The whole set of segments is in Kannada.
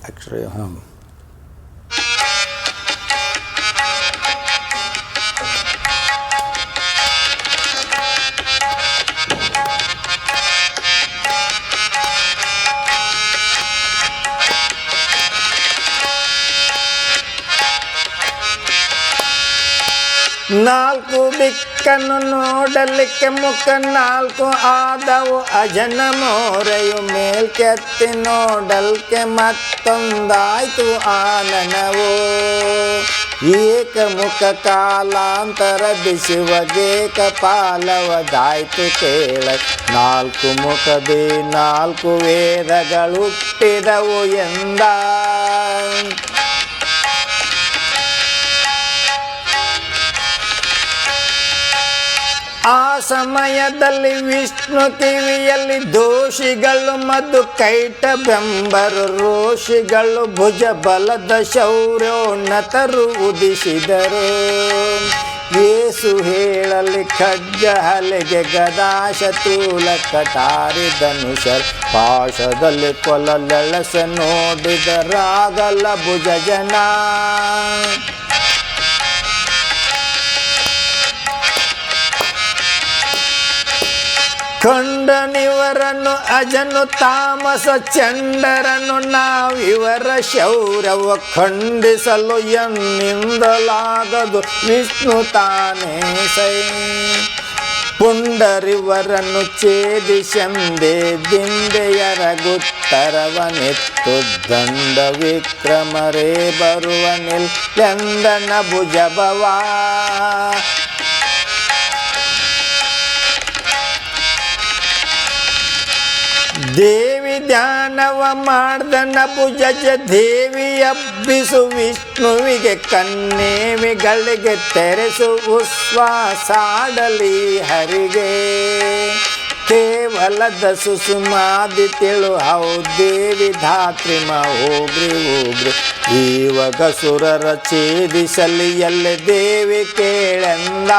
actually. ನಾಲ್ಕು ದಿಕ್ಕನ್ನು ನೋಡಲಿಕ್ಕೆ ಮುಖ ನಾಲ್ಕು ಆದವು ಅಜನ ಮೋರೆಯು ಮೇಲ್ಕೆತ್ತಿ ನೋಡಲ್ಕೆ ಮತ್ತೊಂದಾಯ್ತು ಆನನವು ಏಕಮುಖ ಕಾಲಾಂತರ ದಿಶುವಗೇಕ ಪಾಲವದಾಯ್ತು ಕೇಳ ನಾಲ್ಕು ಮುಖದಿ ನಾಲ್ಕು ವೇದಗಳು ಹುಟ್ಟಿದವು ಎಂದ ಆ ಸಮಯದಲ್ಲಿ ವಿಷ್ಣು ಕಿವಿಯಲ್ಲಿ ದೋಷಿಗಳು ಮಧು ಕೈಟ ಬೆಂಬರು ರೋಷಿಗಳು ಭುಜ ಬಲದ ಶೌರ್ಯೋನ್ನತರು ಉದಿಸಿದರು ಯೇಸು ಹೇಳಲಿ ಖಡ್ಗ ಹಲೆಗೆ ಗದಾಶ ತೂಲ ಕಟಾರಿ ಧನುಷ ಪಾಶದಲ್ಲಿ ಕೊಲಲೆಳಸ ನೋಡಿದರಾಗಲ ಭುಜ ಜನ ಕಂಡನಿವರನ್ನು ಅಜನು ತಾಮಸ ಚಂಡರನ್ನು ನಾವಿವರ ಶೌರ್ಯವ ಖಂಡಿಸಲು ಎನ್ನಿಂದಲಾಗದು ವಿಷ್ಣು ತಾನೇ ಸೈ ಪುಂಡರಿವರನ್ನು ಛೇದಿಸೆಂದೇ ದಿಂದೆಯರಗುತ್ತರವನೆತ್ತು ದಂಡ ವಿಕ್ರಮರೇ ಬರುವನಿಲ್ಲೆಂದನ ಭುಜಭವಾ ದೇವಿ ಧ್ಯಾನವ ಮಾಡ್ದನ ಭುಜಜ ದೇವಿ ಹಬ್ಬಿಸು ವಿಷ್ಣುವಿಗೆ ಕನ್ನೇವಿಗಳಿಗೆ ತೆರೆಸು ಉಶ್ವಾಸಾಡಲಿ ಹರಿಗೆ ಕೇವಲದ ಸುಸುಮಾದಿ ತಿಳು ಹೌದೇವಿ ಧಾತ್ರಿಮ ಹೋಗ್ರಿ ಹೋಗ್ರಿ ಈವಾಗ ಸುರರ ಛೇದಿಸಲಿ ಎಲ್ಲ ದೇವಿ ಕೇಳೆಂದ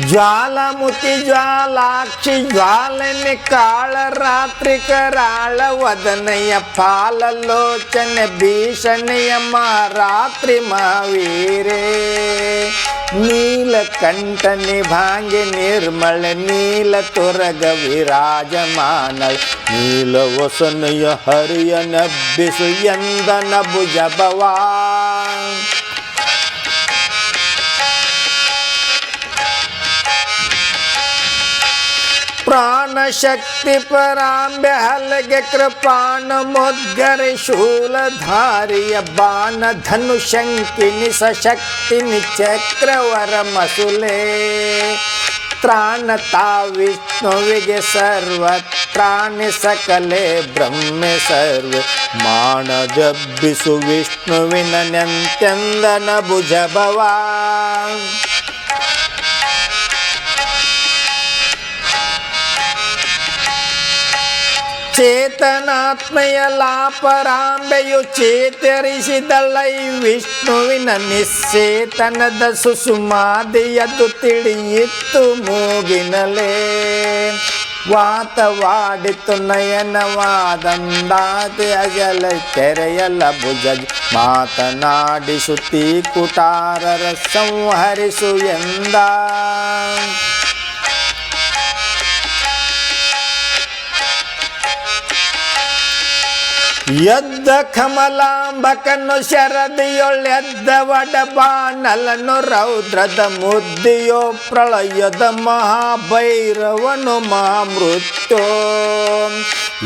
ಜ್ವಾಲಾಮುಖಿ ಜ್ವಾಲಾಕ್ಷಿ ಜ್ವಾಲನೆ ಕಾಳ ರಾತ್ರಿ ಕರಾಳ ವದನೆಯ ಪಾಲಲೋಚನೆ ಭೀಷಣೆಯ ರಾತ್ರಿ ಮಾವೀರೇ ನೀಲಕಂಠನಿ ಭಾಂಗಿ ನಿರ್ಮಳ ನೀಲ ತೊರಗ ವಿರಾಜಮಾನಳ ನೀಲ ವಸನೆಯ ಹರಿಯ ನಬ್ಬಿಸು ಎಂದನ ಭುಜಭವಾ ಪ್ರಾಣ ಶಕ್ತಿ ಪರಾಂಬೆ ಹಲಗೆ ಕೃಪಾಣ ಮುದ್ಗರೆ ಶೂಲಧಾರಿಯ ಬಾಣ ಧನು ಶಂಕಿನಿ ಸಶಕ್ತಿನಿ ಚಕ್ರವರ ಮಸುಲೆ ತ್ರಾಣತಾ ವಿಷ್ಣುವಿಗೆ ಸರ್ವ ತ್ರಾಣಿ ಸಕಲೆ ಬ್ರಹ್ಮೆ ಸರ್ವ ಮಾಣದಬ್ಬಿಸು ವಿಷ್ಣುವಿನ ನೆಂತೆಂದನ ಭುಜಭವಾ ಚೇತನಾತ್ಮೆಯ ಲಾಪರಾಂಬೆಯು ಚೇತರಿಸಿದಳೈ ವಿಷ್ಣುವಿನ ನಿಶ್ಚೇತನದ ಸುಸುಮಾದಿಯದು ತಿಳಿಯಿತ್ತು ಮೂಗಿನಲೇ ವಾತವಾಡಿತು ನಯನವಾದಂದಾತಿ ಅಜಲ ತೆರೆಯಲ್ಲ ಭುಜ ಮಾತನಾಡಿಸುತ್ತೀ ಕುಟಾರರ ಸಂಹರಿಸು ಎಂದ ಎದ್ದ ಕಮಲಾಂಬಕನ್ನು ಶರದಿಯೊಳೆದ್ದ ವಡಬಾಣಲನು ರೌದ್ರದ ಮುದ್ದಿಯೋ ಪ್ರಳಯದ ಮಹಾಭೈರವನು ಮಹಾಮೃತ್ಯೋ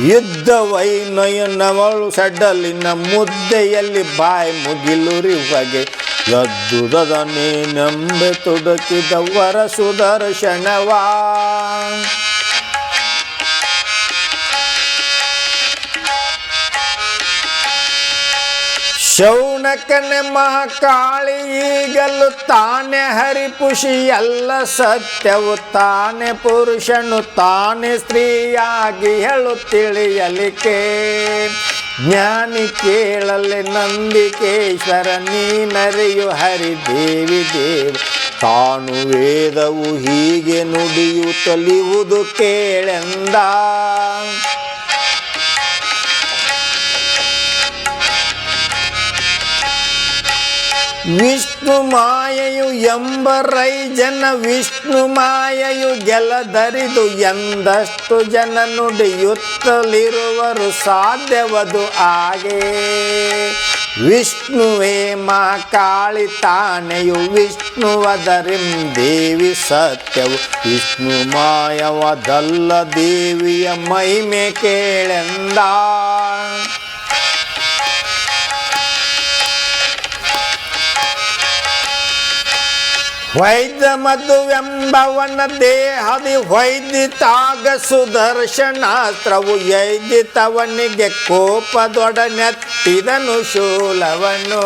ಯುದ್ಧ ವೈನಯನವಳು ಸಡಲಿನ ಮುದ್ದೆಯಲ್ಲಿ ಬಾಯಿ ಮುಗಿಲುರಿವಗೆ ಎದ್ದುದದ ನೀನೆಂಬೆ ತುಡುಕಿದವರ ಸುದರ್ಶನವಾ ಶೌನಕನೆ ಮಹಾಕಾಳಿ ಈಗಲು ತಾನೇ ಹರಿಪುಷಿ ಎಲ್ಲ ಸತ್ಯವು ತಾನೇ ಪುರುಷನು ತಾನೇ ಸ್ತ್ರೀಯಾಗಿ ಹೇಳು ತಿಳಿಯಲಿಕ್ಕೆ ಜ್ಞಾನಿ ಕೇಳಲೆ ನಂದಿಕೇಶ್ವರ ನೀನರಿಯು ಹರಿದೇವಿ ದೇವ ತಾನು ವೇದವು ಹೀಗೆ ನುಡಿಯುತ್ತಲಿಯುವುದು ಕೇಳೆಂದ ವಿಷ್ಣು ಮಾಯೆಯು ಎಂಬರೈಜನ ವಿಷ್ಣು ಮಾಯೆಯು ಗೆಲದರಿದು ಎಂದಷ್ಟು ಜನ ನುಡಿಯುತ್ತಲಿರುವರು ಸಾಧ್ಯವದು ಹಾಗೆ ವಿಷ್ಣುವೇ ಮಹಾಕಾಳಿ ತಾನೆಯು ವಿಷ್ಣುವದರಿಂ ದೇವಿ ಸತ್ಯವು ವಿಷ್ಣು ಮಾಯವದಲ್ಲ ದೇವಿಯ ಮಹಿಮೆ ಕೇಳೆಂದ ವೈದ್ಯ ಮಧುವೆಂಬವನ ದೇಹದಿ ವೈದ್ಯಿತಾಗ ಸುದರ್ಶನಾಸ್ತ್ರವು ಎಯ್ದಿತವನಿಗೆ ಕೋಪದೊಡನೆತ್ತಿದನು ಶೂಲವನು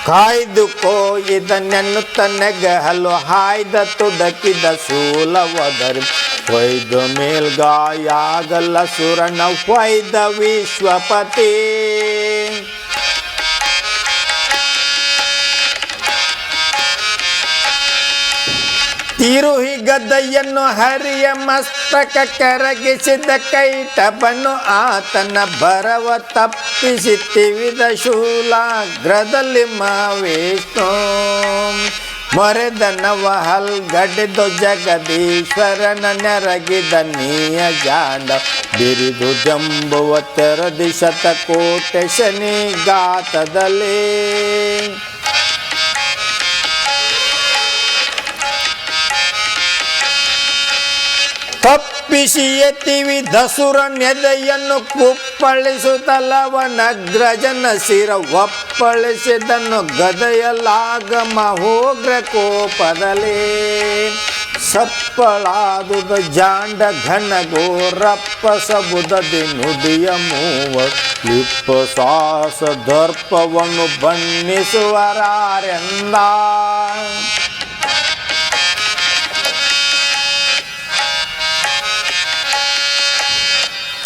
ಕಾಯ್ದುಕೋ ಇದನ್ನೆನ್ನುತ್ತ ನೆಗಹಲು ಹಾಯ್ದ ತುದಕಿದ ಶೂಲವದರಿ ವೈದ್ಯ ಮೇಲ್ಗಾಯಾಗಲ್ಲ ಸುರನ ವೈದ್ಯ ವಿಶ್ವಪತಿ ತಿರುಹಿ ಗದೆಯನ್ನು ಹರಿಯ ಮಸ್ತಕ ಕರಗಿಸಿದ ಕೈಟಬನು ಆತನ ಬರವ ತಪ್ಪಿಸಿ ತಿವಿದ ಶೂಲಾಗ್ರದಲ್ಲಿ ಮಾವಿಷ್ಣು ಮೊರೆದ ನವಹಲ್ ಗಡೆದು ಜಗದೀಶ್ವರನ ನೆರಗಿದ ನೀಯ ಜಾಂಡ ಬಿರಿದು ಜಂಬುವ ತೆರದಿ ಶತಕೋಟೆ ಶನಿ ಗಾತದಲ್ಲಿ ತಪ್ಪಿಸಿ ಎತ್ತಿವಿದಸುರ ನೆದೆಯನ್ನು ಕುಪ್ಪಳಿಸುತ್ತಲವನಗ್ರಜನ ಶಿರ ಒಪ್ಪಳಿಸಿದನು ಗದೆಯಲಾಗಮ ಹೋಗ್ರ ಕೋಪದಲ್ಲಿ ಸಪ್ಪಳಾದುದ ಜಾಂಡ ಘನಘೋರಪ್ಪ ಸಬುದದಿ ನುಡಿಯ ಮೂವ ಲಿಪ್ಪ ಸಾಹಸ ದರ್ಪವನ್ನು ಬಣ್ಣಿಸುವರಾರೆಂದ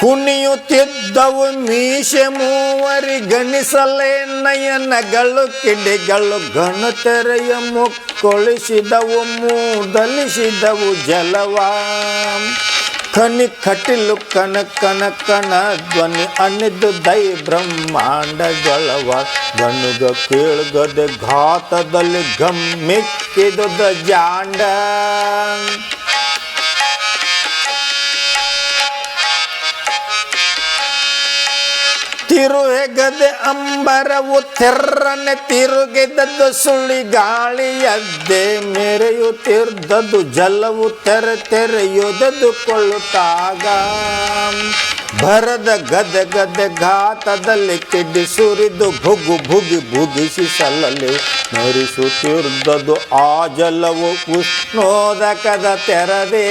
ಕುಣಿಯುತ್ತಿದ್ದವು ಮೀಸೆ ಮೂವರಿ ಗಣಿಸಲೇ ನಯನಗಳು ಕಿಡಿಗಳು ಘನತೆರೆಯ ಮುಕ್ಕೊಳಿಸಿದವು ಮೂದಲಿಸಿದವು ಜಲವ ಖನಿ ಕಟಿಲು ಕನ ಕನ ಕನ ಧ್ವನಿ ಅನಿದು ದೈ ಬ್ರಹ್ಮಾಂಡಗಳವ ಗಣುಗ ಕೇಳ್ಗದೆ ಘಾತದಲ್ಲಿ ಗಮ್ಮಿಕ್ಕಿದುದ ಜಾಂಡ ತಿರುಹೆಗದೆ ಅಂಬರವು ತೆರ್ರನೆ ತಿರುಗಿದದ್ದು ಸುಳಿ ಗಾಳಿಯದ್ದೆ ಮೆರೆಯುತ್ತಿರ್ದದ್ದು ಜಲವು ತೆರೆಯುವುದು ಕೊಳ್ಳುತ್ತಾಗ ಭರದ ಗದೆ ಗದೆ ಘಾತದಲ್ಲಿ ಕಿಡಿ ಸುರಿದು ಭುಗು ಭುಗಿಸಿ ಸಲ್ಲಲಿ ಮರಿಸುತ್ತಿರ್ದದು ಆ ಜಲವು ಉಷ್ಣೋದಕದ ತೆರದೇ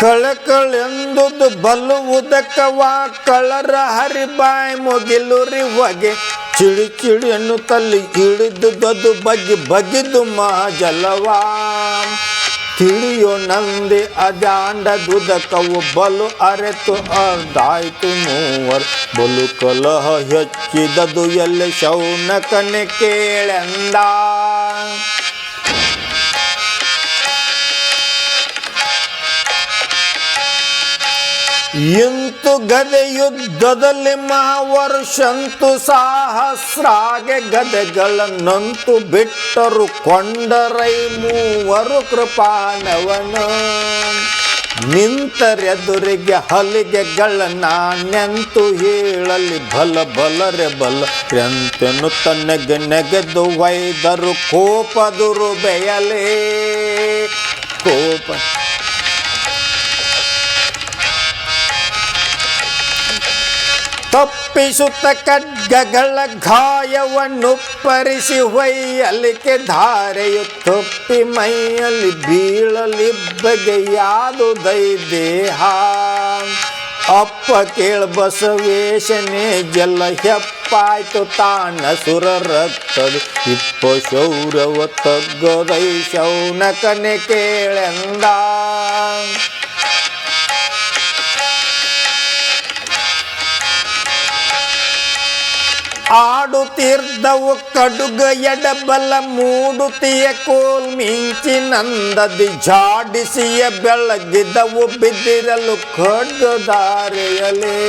ಕಳಕಳೆಂದುದು ಬಲ್ಲುವುದಕ್ಕವ ಕಳರ ಹರಿಬಾಯ್ ಮುಗಿಲುರಿ ಹೊಗೆ ಚಿಡಿ ಚಿಡಿ ಎನ್ನುತ್ತಲ್ಲಿ ಇಳಿದುದದು ಬಗಿದು ಮಹಾಜಲವ ತಿಳಿಯೋ ನಂದಿ ಅಜಾಂಡ ದುದಕವು ಬಲು ಅರೆತು ಅರ್ಧಾಯ್ತು ಮೂವರ್ ಬಲು ಕಲಹ ಹೆಚ್ಚಿದದು ಎಲ್ಲಿ ಶೌನಕನೆ ಕೇಳೆಂದ ಇಂತು ಗದೆ ಯುದ್ಧದಲ್ಲಿ ಮಹಾವರ್ಷಂತು ಸಹಸ್ರಾಗೆ ಗದೆಗಳನ್ನಂತು ಬಿಟ್ಟರು ಕೊಂಡರೈ ಮೂವರು ಕೃಪಾಣವನು ನಿಂತರೆದುರಿಗೆ ಹಲಿಗೆಗಳನ್ನೆಂತು ಹೇಳಲಿ ಬಲ ಬಲರೆ ಬಲ ಎಂತೆನು ತನ್ನೆಗೆ ನೆಗೆದು ವೈದರು ಕೋಪದುರು ಬೆಯಲೇ ಕೋಪ ತಪ್ಪ ತಪ್ಪಿಸುತ್ತ ಖಡ್ಗಗಳ ಗಾಯವನ್ನು ಪರಿಸಿ ಹೊಯ್ಯಲಿಕ್ಕೆ ಧಾರೆಯು ತೊಪ್ಪಿ ಮೈಯಲ್ಲಿ ಬೀಳಲಿ ಬಗೆಯಾದು ದೇಹ. ಅಪ್ಪ ಕೇಳ ಬಸವೇಶನೇ ಜಲ ಹೆಪ್ಪಾಯ್ತು ತಾಣ ಸುರ ರಕ್ತದ ಇಪ್ಪ ಶೌರವ ತಗ್ಗದೈ ಶೌನಕನೆ ಕೇಳೆಂದ. ಆಡುತ್ತಿರ್ದವು ಕಡುಗ ಎಡಬಲ ಮೂಡುತಿಯ ಕೋಲ್ ಮಿಂಚಿನಂದದಿ ಜಾಡಿಸಿಯ ಬೆಳಗಿದವು ಬಿದ್ದಿರಲು ಖಡ್ಗದಾರೆಯಲೇ.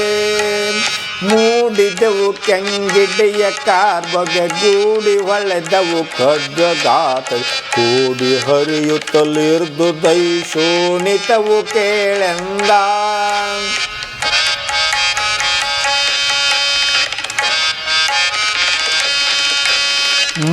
ಮೂಡಿದವು ಕೆಂಗಿಡಿಯ ಕಾರ್ಬಗೆ ಗೂಡಿ ಹೊಳೆದವು ಖಡ್ಗಗಾತ ಕೂಡಿ ಹರಿಯುತ್ತಲಿರ್ದು ದೈ ಶೋಣಿತವು ಕೇಳೆಂದ.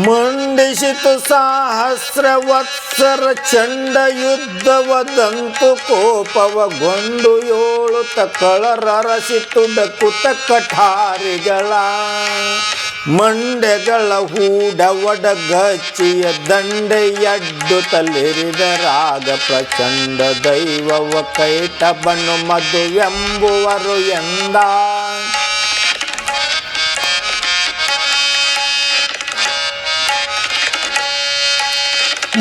ಮಂಡಿಸಿತು ಸಹಸ್ರ ವತ್ಸರ ಚಂಡ ಯುದ್ಧವದಂತು ಕೋಪವಗೊಂಡು ಏಳುತ್ತ ಕಳರರಸಿತು ಡಕುತ ಕಠಾರಿಗಳ. ಮಂಡೆಗಳ ಹೂಡ ಒಡಗಚ್ಚಿಯ ದಂಡೆಯಡ್ಡುತ್ತಲಿರಿದ ರಾಗ ಪ್ರಚಂಡ ದೈವವ ಕೈಟಬನು ಮಧುವೆಂಬುವರು ಎಂದ.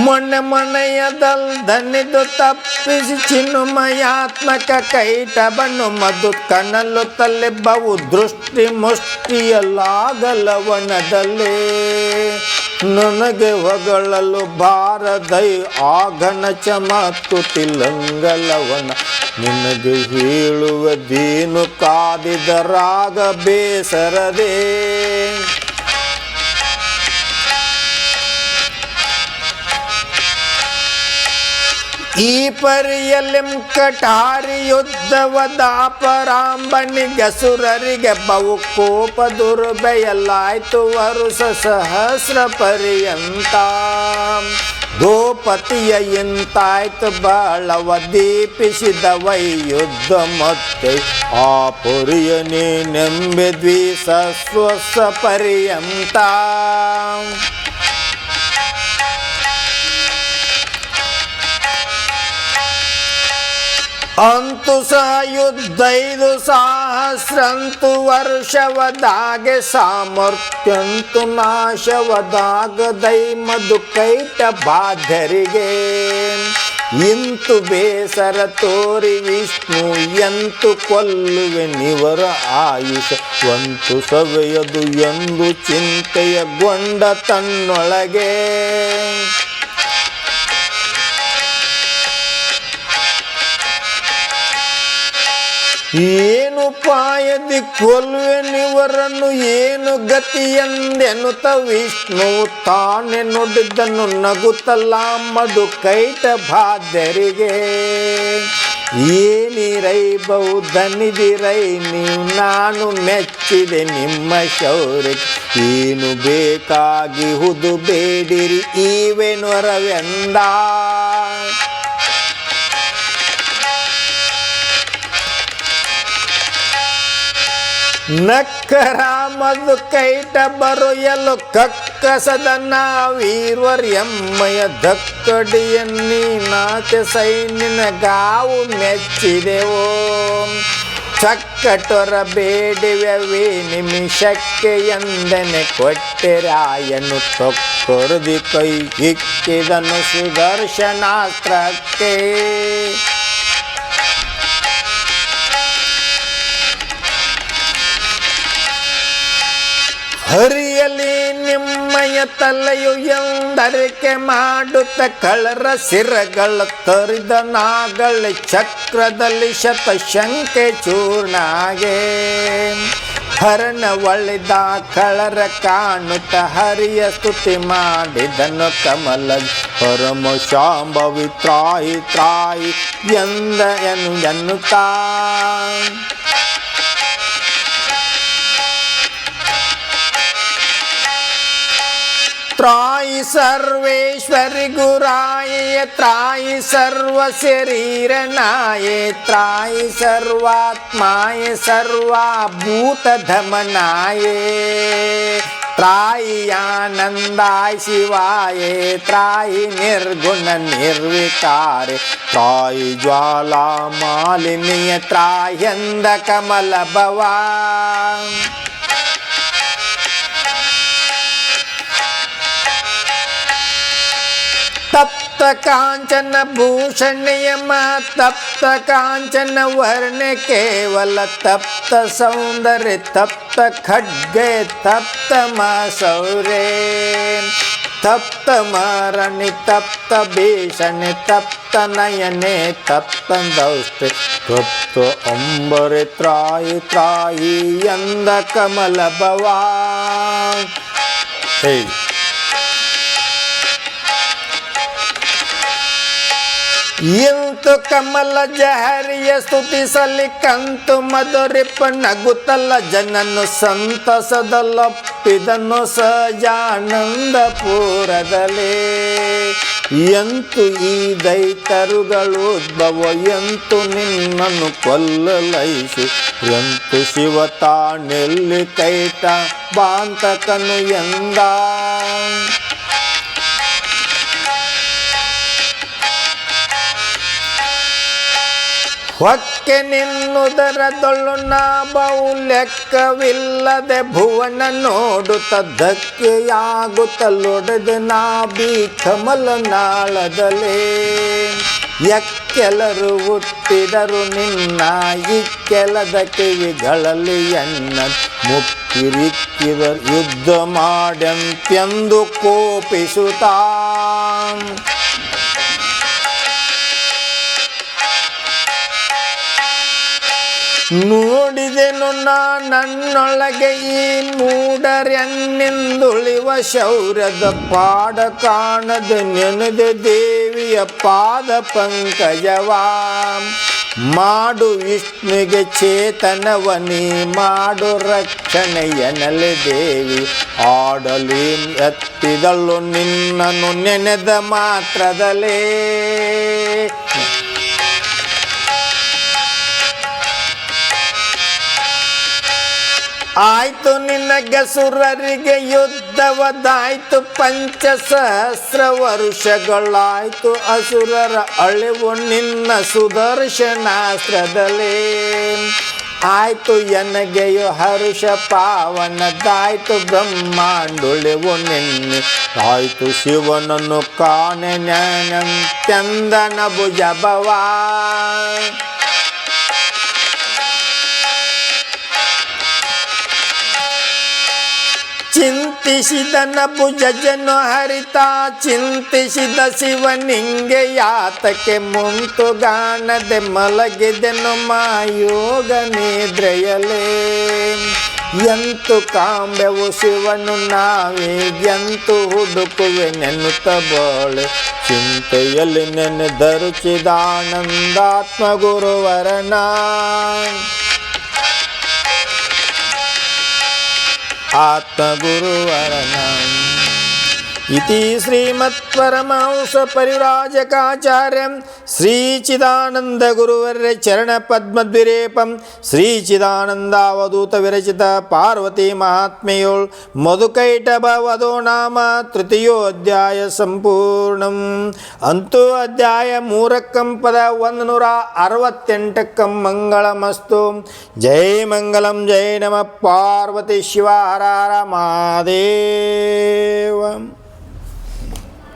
ಮೊನ್ನೆ ಮನೆಯದಲ್ದನಿದು ತಪ್ಪಿಸಿ ಚಿನ್ಮಯಾತ್ಮಕ ಕೈಟಬನ್ನು ಮಧು ಕನಲುತ್ತಲೆ ಬಹು ದೃಷ್ಟಿ ಮುಷ್ಟಿಯಲ್ಲಾಗಲವನದಲ್ಲೇ. ನನಗೆ ಹೊಗಳಲು ಬಾರದೈ ಆಗನ ಚಮತ್ತು ತಿಲಂಗಲವನ. ನಿನಗೆ ಹೇಳುವುದೇನು ಕಾದಿದ ರಾಗ ಬೇಸರದೇ. ಈ ಪರಿಯಲೆಂ ಕಠಾರಿ ಯುದ್ಧವದಾಪರಾಂಬನಿಗೆ ಸುರರಿಗೆ ಬಹು ಕೋಪ ದುರ್ಬೆಯಲಾಯ್ತು ವರುಷ ಸಹಸ್ರ ಪರ್ಯಂತ. ಗೋಪತಿಯ ಎಂತಾಯ್ತು ಬಾಳವ ದೀಪಿಸಿದ ವೈ ಯುದ್ಧ ಮತ್ತೆ ಆ ಪುರಿಯನೇ ನೆಂಬೆ ದ್ವಿಸಹಸ್ರ ಪರ್ಯಂತ. ಅಂತು ಸಾಯುಧೈದು ಸಹಸ್ರಂತು ವರ್ಷವದಾಗೆ ಸಾಮರ್ಥ್ಯಂತು ನಾಶವದಾಗದೈ ಮಧು ಕೈಟ ಬಾಧ್ಯರಿಗೆ. ಇಂತು ಬೇಸರ ತೋರಿ ವಿಷ್ಣು ಎಂತು ಕೊಲ್ಲುವೆ ನಿವರ ಆಯುಷ ವಂತು ಸವೆಯದು ಎಂದು ಚಿಂತೆಯಗೊಂಡ ತನ್ನೊಳಗೆ. ಏನು ಪಾಯದಿ ಕೊಲ್ವೆ ನಿವರನ್ನು ಏನು ಗತಿಯೆಂದೆನುತ ವಿಷ್ಣು ತಾನೆ ನುಡಿದನು ನಗುತ್ತಲ್ಲ ಮಧು ಕೈಟ ಬಾಧ್ಯರಿಗೆ. ಏನಿರೈ ಬಹುಧನಿದಿರೈ ನೀವು ನಾನು ಮೆಚ್ಚಿದೆ ನಿಮ್ಮ ಶೌರ್ಯ. ಏನು ಬೇಕಾಗಿಹುದು ಬೇಡಿರಿ ಈವೆನೊರವೆಂದ. ನಕ್ಕರ ಮಧು ಕೈಟ ಬರುಯಲು ಕಕ್ಕಸದ ನಾವೀರ್ವರ್ಯಮ್ಮಯ ದಕ್ಕಡಿಯನ್ನೀ ನಾಚ ಸೈನಿನ ಗಾವು ಮೆಚ್ಚಿದೆವೋ. ಚಕ್ಕಟೊರ ಬೇಡಿವೆ ನಿಮಿಷಕ್ಕೆ ಎಂದನೆ ಕೊಟ್ಟೆರಾಯನು ತೊಕ್ಕೊರದಿ ಕೈ ಇಕ್ಕಿದನು ಸುದರ್ಶನಾಸ್ತ್ರಕ್ಕೆ. ಹರಿಯಲಿ ನಿಮ್ಮಯ ತಲೆಯು ಎಂದರಿಕೆ ಮಾಡುತ್ತ ಕಳರ ಸಿರಗಳ ತರಿದ ನಾಗಳ ಚಕ್ರದಲ್ಲಿ ಶತಶಂಕೆ ಚೂರ್ಣಾಗೆ. ಹರಣ ಒಳ್ಳಿದ ಕಳರ ಕಾಣುತ್ತ ಹರಿಯ ಸ್ತುತಿ ಮಾಡಿದನು ಕಮಲ. ಪರಮ ಶಾಂಭವಿ ತ್ರಾಯಿ ತ್ರಾಯಿ ಎನ್ನುತ್ತಾ. त्रायि सर्वेश्वरि गुराये त्रायि सर्व शरीरनाये त्रायि सर्वात्माये सर्वभूत धमनाये त्रायि आनंदाय शिवाये त्रायि निर्गुण निर्विकारे त्रायि ज्वाला मालिनीय त्रायंद कमल भवान तप्त कांचन भूषण यम तप्त कांचन वर्ण केवल तप्त सौंदर्य तप्त खड्गे तप्त मौरे तप्त मरणि तप्त भीषण तप्त नयने तप्त दौष्टे तप्त अंबरे त्रायि त्रायि यंद कमल भवान इंतु कमल जहरिय स्तुति सलिकंतु मधुरिप नಗುತ್ತಲ ಜನನು ಸಂತಸದಲ್ಲಪ್ಪಿದನು ಸಜಾನಂದ ಪೂರದಲೇ ಎಂತು ಈ ದೈತರುಗಳು ಉದ್ಭವ ಎಂತು ನಿನ್ನನ್ನು ಕೊಲ್ಲಲೈಸಿ ಎಂತು ಶಿವ ತಾನೆಲ್ಲಿ ಕೈಟ ಬಾಂತಕನು ಎಂದ ಹೊಕ್ಕೆ ನಿನ್ನುದರದೊಳು ನಾ ಬಹುಲೆಕ್ಕವಿಲ್ಲದೆ ಭುವನ ನೋಡುತ್ತ ಧಕ್ಕೆಯಾಗುತ್ತಲೊಡೆದೆ ನಾ ಬಿ ಕಮಲ ನಾಳದಲೇ ಎಕ್ಕೆಲರು ಹುಟ್ಟಿದರು ನಿನ್ನ ಇಕ್ಕೆಲದ ಕಿವಿಗಳಲ್ಲಿ ಎನ್ನ ಮುಕ್ಕಿರಿಕ್ಕಿದರು ಯುದ್ಧ ಮಾಡ್ಯಂತ್ಯಂದು ಕೋಪಿಸುತ್ತಾ ನೋಡಿದೆನು ನಾ ನನ್ನೊಳಗೆ ಈ ಮೂಢರೆನ್ನೆಂದುಳಿವ ಶೌರ್ಯದ ಪಾಡ ಕಾಣದೆ ನೆನೆದೆ ದೇವಿಯ ಪಾದ ಪಂಕಜವ ಮಾಡು ವಿಷ್ಣುಗೆ ಚೇತನವನಿ ಮಾಡು ರಕ್ಷಣೆಯನಲೆ ದೇವಿ ಆಡಲಿ ಎತ್ತಿದಳು ನಿನ್ನನ್ನು ನೆನೆದ ಮಾತ್ರದಲೇ ಆಯ್ತು ನಿನಗೆ ಸುರರಿಗೆ ಯುದ್ಧವದಾಯ್ತು ಪಂಚಸಹಸ್ರ ವರುಷಗಳಾಯ್ತು ಅಸುರರ ಅಳಿವು ನಿನ್ನ ಸುದರ್ಶನಾಸ್ತ್ರದಲೇ ಆಯ್ತು ಎನಗೆಯು ಹರುಷ ಪಾವನದಾಯ್ತು ಬ್ರಹ್ಮಾಂಡುಳಿವು ನಿನ್ನೆ ಆಯ್ತು ಶಿವನನ್ನು ಕಾಣೆ ಜ್ಞಾನಂತ್ಯಂದನ ಭುಜ ಭವಾ ಚಿಂತಿಸಿದನ ಭುಜಜನು ಹರಿತ ಚಿಂತಿಸಿದ ಶಿವನಿಂಗೆ ಯಾತಕ್ಕೆ ಮುಂತುಗಾಣದೆ ಮಲಗಿದೆನು ಮಾಯೋಗ ನಿದ್ರೆಯಲೇ ಎಂತು ಕಾಂಬೆವು ಶಿವನು ನಾವೇ ಎಂತು ಹುಡುಕುವೆ ನೆನ್ನುತ್ತ ಬೋಳೆ ಚಿಂತೆಯಲ್ಲಿ ನೆನೆದರು ಚಿದಾನಂದಾತ್ಮ ಗುರುವರನ आत्मगुरुवरणम् इति श्रीमत्परमहंस परिव्राजकाचार्यं श्रीचिदानन्दगुरुवर्य चरणपद्मद्विरेपं श्रीचिदानन्दावधूत विरचित पार्वती महात्म्योळ್ मधुकैटभवदो नाम तृतीयोऽध्याय ಸಂಪೂರ್ಣಂ ಅಂತೂ ಅಧ್ಯಾಯ 3 ಪದ 168 ಮಂಗಳಮಸ್ತು ಜೈ ಮಂಗಲಂ ಜೈ ನಮಃ ಪಾರ್ವತಿ ಶಿವ ಹರ ಹರ ಮಹಾದೇವ